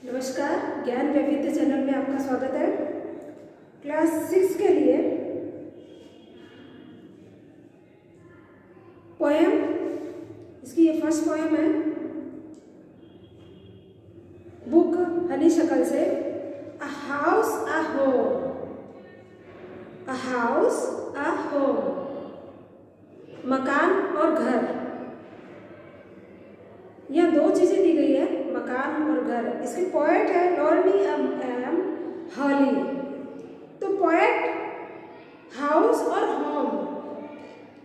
नमस्कार, ज्ञान वैविध्य चैनल में आपका स्वागत है। क्लास 6 के लिए पोएम, इसकी ये फर्स्ट पोएम है बुक हनीशकल से। A house a home, a house a home, मकान और घर। यह दो चीजें दी गई है, मकान और घर। इसके पोएट है लॉर्नी एम हॉली। तो पोएट हाउस और होम,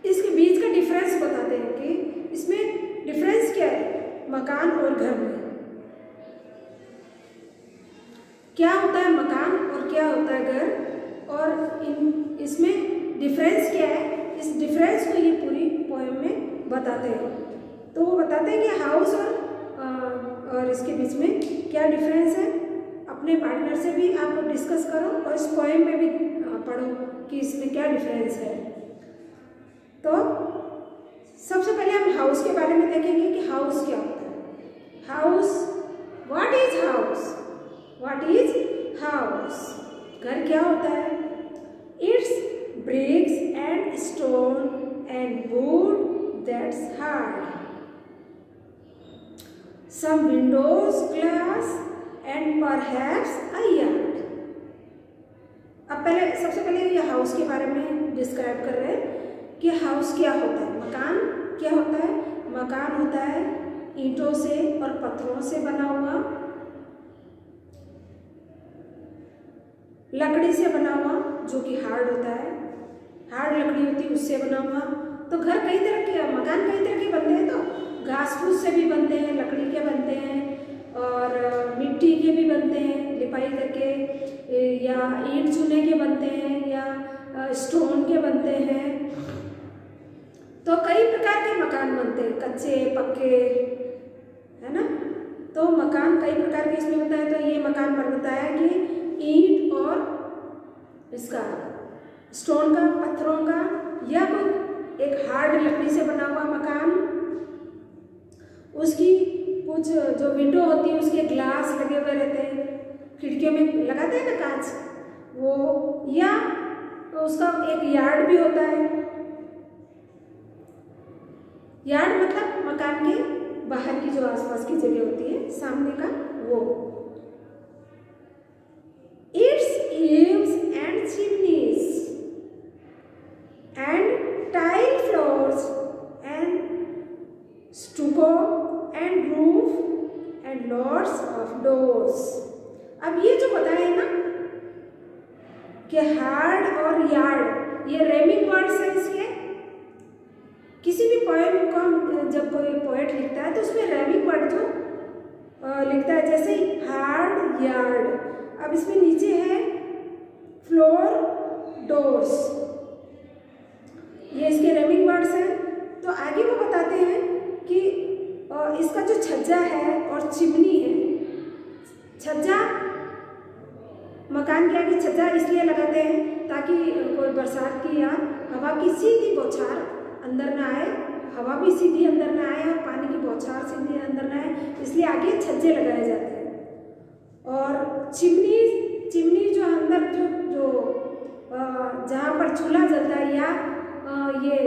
इसके बीच का डिफरेंस बताते हैं कि इसमें डिफरेंस क्या है मकान और घर में। क्या होता है मकान और क्या होता है घर, और इसमें डिफरेंस क्या है, इस डिफरेंस को ये पूरी पोएम में बताते हैं। तो वो बताते हैं कि हाउस और इसके बीच में क्या डिफरेंस है। अपने पार्टनर से भी आप लोग डिस्कस करो और इस पोएम में भी पढ़ो कि इसमें क्या डिफरेंस है। तो सबसे पहले हम हाउस के बारे में देखेंगे कि हाउस क्या होता है। House, what is house, what is house. घर क्या होता है? It's bricks and stone and wood that's hard, some windows, glass and perhaps a yard। अब सबसे पहले ये हाउस के बारे में डिस्क्राइब कर रहे हैं कि हाउस क्या होता है। मकान क्या होता है? मकान होता है ईंटों से और पत्थरों से बना हुआ, लकड़ी से बना हुआ जो कि हार्ड होता है, हार्ड लकड़ी होती है उससे बना हुआ। तो घर कई तरह के, मकान कई तरह के बनते हैं। तो घास फूस से भी बनते हैं, लकड़ी के बनते हैं और मिट्टी के भी बनते हैं लिपाई करके, या ईंट चूने के बनते हैं, या स्टोन के बनते हैं। तो कई प्रकार के मकान बनते हैं, कच्चे पक्के, है ना। तो मकान कई प्रकार के इसमें होता है। तो ये मकान बनता है कि ईंट और इसका स्टोन का, पत्थरों का, या कोई एक हार्ड लकड़ी से बना हुआ मकान। उसकी कुछ जो विंडो होती है उसके ग्लास लगे हुए रहते हैं, खिड़कियों में लगाते हैं ना कांच, वो, या उसका एक यार्ड भी होता है। यार्ड मतलब मकान के बाहर की जो आसपास की जगह होती है, सामने का वो। It's eaves and chimneys and tile floors and stucco and roof and lots of doors. अब ये जो बताया है ना कि हार्ड और यार्ड, ये रेमिंग वर्ड्स है इसके। किसी भी पोएम को जब कोई पोएट लिखता है तो उसमें रेमिंग वर्ड जो लिखता है, जैसे हार्ड, यार्ड। अब इसमें नीचे है फ्लोर, डोर्स, ये इसके रेमिंग वर्ड्स हैं। तो आगे वो बताते हैं कि इसका जो छज्जा है और चिमनी है। छज्जा, मकान के आगे छज्जा इसलिए लगाते हैं ताकि कोई बरसात की या हवा की सीधी बौछार अंदर ना आए, हवा भी सीधी अंदर ना आए और पानी की बौछार सीधी अंदर ना आए, इसलिए आगे छज्जे लगाए जाते हैं। और चिमनी जो अंदर जो जहाँ पर चूल्हा जलता है, या ये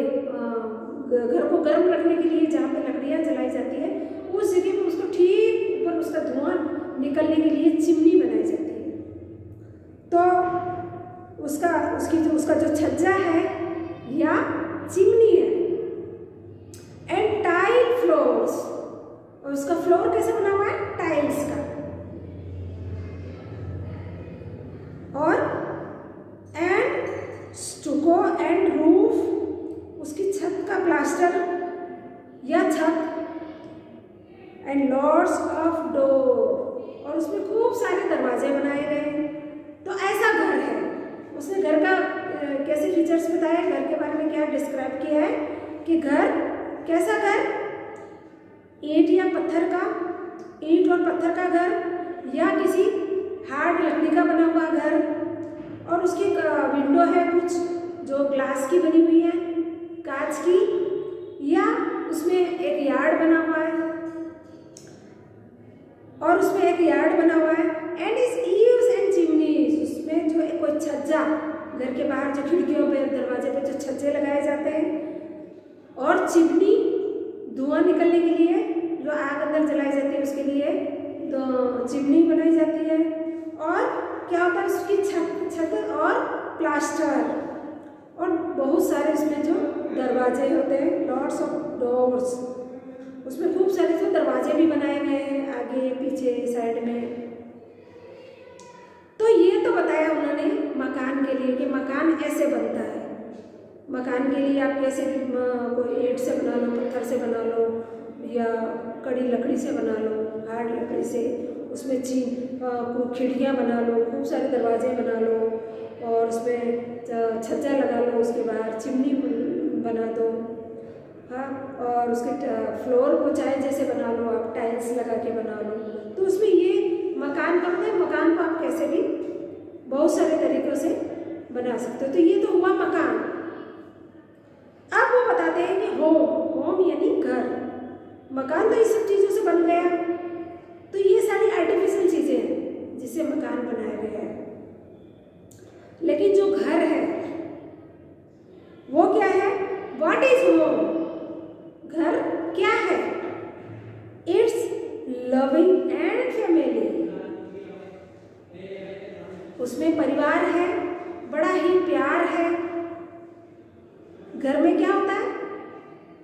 घर को गर्म रखने के लिए जहाँ पे लकड़ियाँ जलाई जाती है, उस जगह में उसको ठीक ऊपर उसका धुआं निकलने के लिए चिमनी बनाई जाती है। तो उसका जो छज्जा है या चिमनी है। एंड टाइल फ्लोर्स, और उसका फ्लोर कैसे बना हुआ है? टाइल्स का। और एंड स्टुको एंड रूफ, उसकी छत का प्लास्टर या छत। एंड लॉट्स ऑफ डोर, और उसमें खूब सारे दरवाजे बनाए गए। तो ऐसा घर है। उसने घर का कैसे फीचर्स बताया, घर के बारे में क्या डिस्क्राइब किया है कि घर कैसा घर, ईंट या पत्थर का, ईंट और पत्थर का घर, या किसी हार्ड लकड़ी का बना हुआ घर। और उसकी विंडो है कुछ जो ग्लास की बनी हुई है, कांच की, या उसमें एक यार्ड बना हुआ है। और उसमें एक यार्ड बना हुआ चिमनी धुआं निकलने के लिए, जो आग अंदर जलाई जाती है उसके लिए तो चिमनी बनाई जाती है। और क्या होता है उसकी छत और प्लास्टर, और बहुत सारे इसमें जो दरवाजे होते हैं, लॉट्स ऑफ डोर्स, उसमें खूब सारे जो दरवाजे भी बनाए गए हैं आगे पीछे साइड में। तो ये तो बताया उन्होंने मकान के लिए कि मकान ऐसे बनता है। मकान के लिए आप कैसे कोई ईंट से बना लो, पत्थर से बना लो, या कड़ी लकड़ी से बना लो, हार्ड लकड़ी से, उसमें खिड़कियाँ बना लो, खूब सारे दरवाजे बना लो, और उसमें छज्जा लगा लो, उसके बाहर चिमनी बना दो, हाँ, और उसके फ्लोर को चाहे जैसे बना लो, आप टाइल्स लगा के बना लो। तो उसमें ये मकान का मतलब मकान को आप कैसे भी बहुत सारे तरीक़ों से बना सकते हो। तो ये तो हुआ मकान। अब वो बताते हैं कि होम यानी घर। मकान तो इस सब चीज़ों से बन गया, तो ये सारी आर्टिफिशियल चीज़ें हैं जिससे मकान बनाया गया है। लेकिन जो घर है वो क्या है? What is home? घर क्या है? It's loving and family. उसमें परिवार है, बड़ा ही प्यार है। घर में क्या होता है?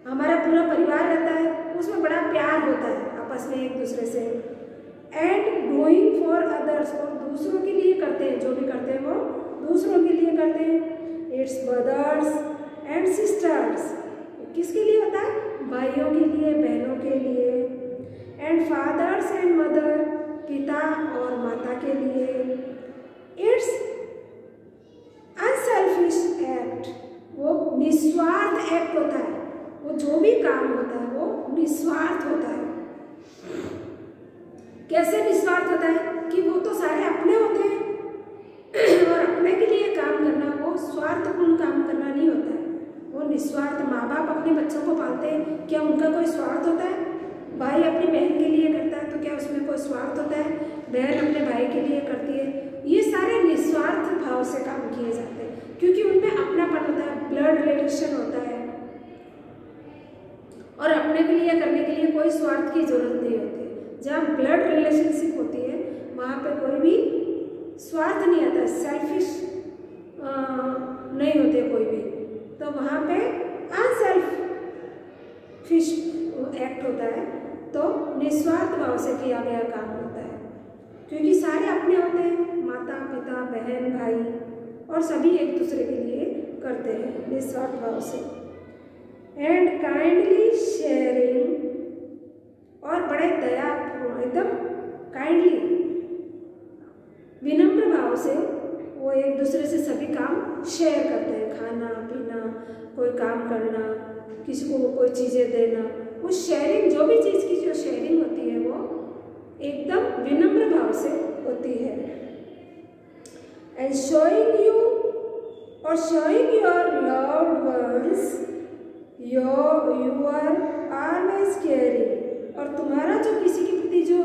हमारा पूरा परिवार रहता है, उसमें बड़ा प्यार होता है आपस में एक दूसरे से। एंड डूइंग फॉर अदर्स, और दूसरों के लिए करते हैं, जो भी करते हैं वो दूसरों के लिए करते हैं। इट्स ब्रदर्स एंड सिस्टर्स, किसके लिए होता है? भाइयों के लिए, बहनों के लिए। एंड फादर्स एंड मदर, पिता और माता के लिए। इट्स अनसेल्फिश एक्ट, वो निस्वार्थ एक्ट होता है। वो जो भी काम होता है वो निस्वार्थ होता है। कैसे निस्वार्थ होता है? कि वो तो सारे अपने होते हैं और अपने के लिए काम करना, वो स्वार्थपूर्ण काम करना नहीं होता है, वो निस्वार्थ। माँ बाप अपने बच्चों को पालते हैं, क्या उनका कोई स्वार्थ होता है? भाई अपनी बहन के लिए करता है, तो क्या उसमें कोई स्वार्थ होता है? बहन अपने भाई के लिए करती है। ये सारे निस्वार्थ भाव से काम किए जाते हैं, क्योंकि उनमें अपनापन होता है, ब्लड रिलेशन होता है, और अपने के लिए करने के लिए कोई स्वार्थ की जरूरत नहीं होती। जहाँ ब्लड रिलेशनशिप होती है वहाँ पे कोई भी स्वार्थ नहीं आता, सेल्फिश नहीं होते कोई भी, तो वहाँ पे अनसेल्फिश एक्ट होता है। तो निस्वार्थ भाव से किया गया काम होता है, क्योंकि सारे अपने होते हैं, माता पिता बहन भाई, और सभी एक दूसरे के लिए करते हैं निस्वार्थ भाव से। एंड काइंडली शेयरिंग, और बड़े दया, एकदम काइंडली विनम्र भाव से वो एक दूसरे से सभी काम शेयर करते हैं। खाना पीना, कोई काम करना, किसी को कोई चीज़ें देना, वो शेयरिंग, जो भी चीज़ की जो शेयरिंग होती है वो एकदम विनम्र भाव से होती है। एंड शोइंग यू, और showing your loved ones you are always caring, और तुम्हारा जो किसी के प्रति जो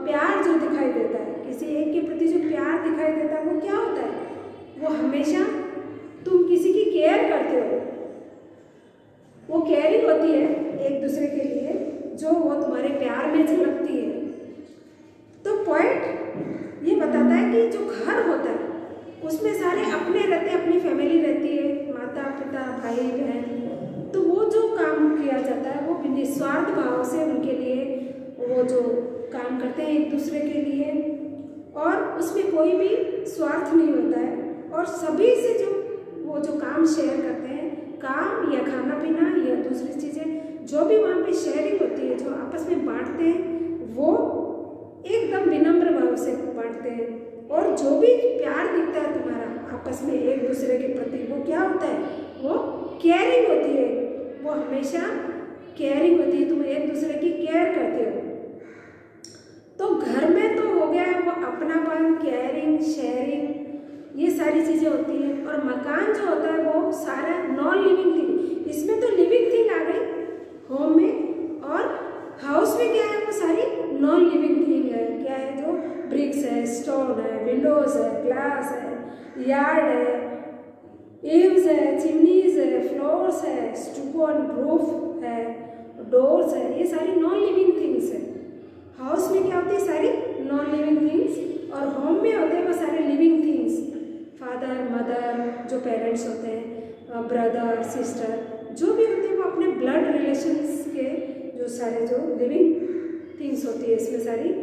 प्यार जो दिखाई देता है, किसी एक के प्रति जो प्यार दिखाई देता है, वो क्या होता है? वो हमेशा तुम किसी की केयर करते हो, वो केयरिंग होती है एक दूसरे के लिए, जो वो तुम्हारे प्यार में झलकती है। तो पॉइंट ये बताता है कि जो घर होता है उसमें सारे अपने रहते हैं, अपनी फैमिली रहती है, माता पिता भाई बहन, तो वो जो काम किया जाता है वो निस्वार्थ भाव से उनके लिए वो जो काम करते हैं एक दूसरे के लिए, और उसमें कोई भी स्वार्थ नहीं होता है, और सभी से जो वो जो काम शेयर करते हैं, काम या खाना पीना या दूसरी चीज़ें जो भी वहाँ पे शेयरिंग होती है, जो आपस में बांटते हैं, वो एकदम विनम्र भाव से बांटते हैं। और जो भी प्यार दिखता है तुम्हारा आपस में एक दूसरे के प्रति, वो क्या होता है? वो केयरिंग होती है, वो हमेशा केयरिंग होती है, तुम एक दूसरे की केयर करते हो। तो घर में तो हो गया वो अपनापन, केयरिंग, शेयरिंग, ये सारी चीज़ें होती हैं। और मकान जो होता है वो सारा नॉन लिविंग थिंग, इसमें तो लिविंग थिंग आ गई होम में, और हाउस में क्या है? वो सारी नॉन लिविंग थिंग है। क्या है? जो ब्रिक्स है, स्टोन है, विंडोज है, ग्लास है, यार्ड है, ईव्स है, चिमनीज है, फ्लोर्स है, स्टूको एंड रूफ है, ये सारी नॉन लिविंग थिंग्स है। हाउस में क्या होती है, सारी नॉन लिविंग थिंग्स, और होम में होते हैं वो सारे लिविंग थिंग्स, फादर मदर, जो पेरेंट्स होते हैं, ब्रदर सिस्टर, जो भी होते हैं वो अपने ब्लड रिलेशंस के जो सारे जो लिविंग थिंग्स होती है इसमें सारी।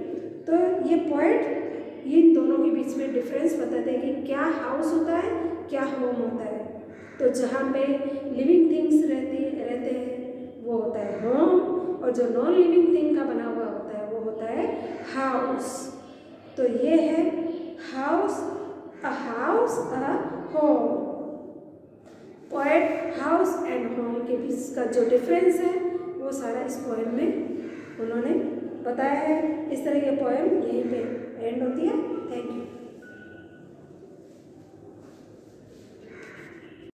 तो ये पोएट इन दोनों के बीच में डिफरेंस बताते हैं कि क्या हाउस होता है, क्या होम होता है। तो जहाँ पे लिविंग थिंग्स रहते हैं वो होता है होम, और जो नॉन लिविंग थिंग का बना हुआ होता है वो होता है हाउस। तो ये है house, a home. Poet house and home के बीच का जो डिफरेंस है वो सारा इस पोएम में उन्होंने बताया है। इस तरह की पोएम यहीं पे एंड होती है। Thank you.